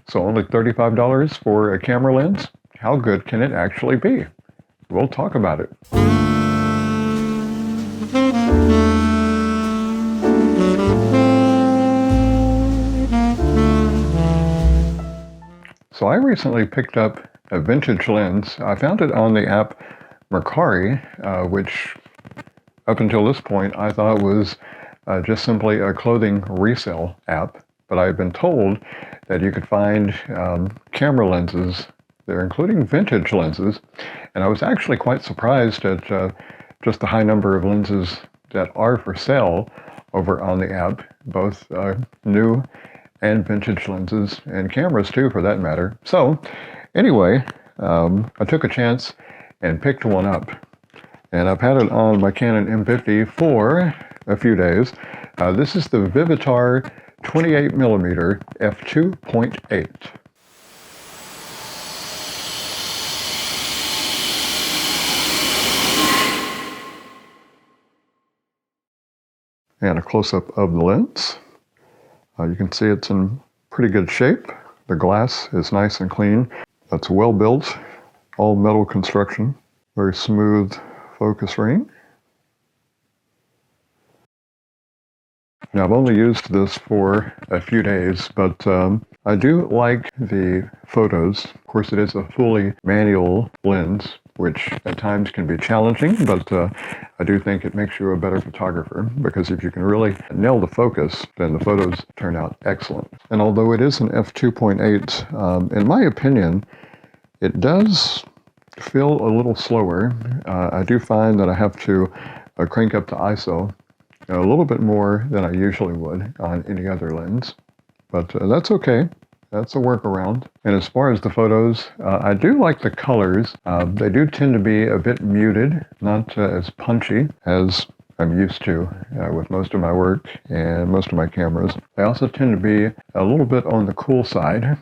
So only $35 for a camera lens? How good can it actually be? We'll talk about it. So I recently picked up a vintage lens. I found it on the app Mercari, which up until this point I thought was just simply a clothing resale app. But I've been told that you could find camera lenses there, including vintage lenses. And I was actually quite surprised at just the high number of lenses that are for sale over on the app, both new and vintage lenses, and cameras too for that matter. So anyway, I took a chance and picked one up. And I've had it on my Canon M50 for a few days. This is the Vivitar 28mm f2.8. And a close-up of the lens. You can see it's in pretty good shape. The glass is nice and clean. It's well built, all metal construction, very smooth focus ring. Now I've only used this for a few days, but I do like the photos. Of course, it is a fully manual lens, which at times can be challenging, but I do think it makes you a better photographer, because if you can really nail the focus, then the photos turn out excellent. And although it is an f2.8, in my opinion, it does feel a little slower. I do find that I have to crank up the ISO a little bit more than I usually would on any other lens, but that's okay. That's a workaround. And as far as the photos, I do like the colors. They do tend to be a bit muted, not as punchy as I'm used to with most of my work and most of my cameras. They also tend to be a little bit on the cool side.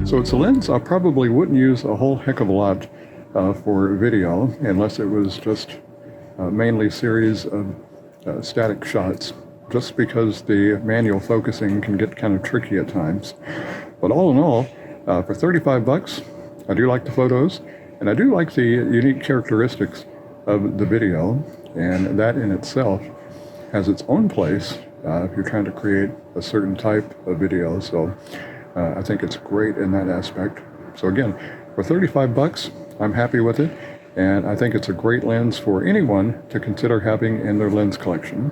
So it's a lens I probably wouldn't use a whole heck of a lot for video, unless it was just mainly series of static shots, just because the manual focusing can get kind of tricky at times. But all in all, for 35 bucks, I do like the photos, and I do like the unique characteristics of the video, and that in itself has its own place if you're trying to create a certain type of video. So I think it's great in that aspect. So again, for 35 bucks, I'm happy with it, and I think it's a great lens for anyone to consider having in their lens collection.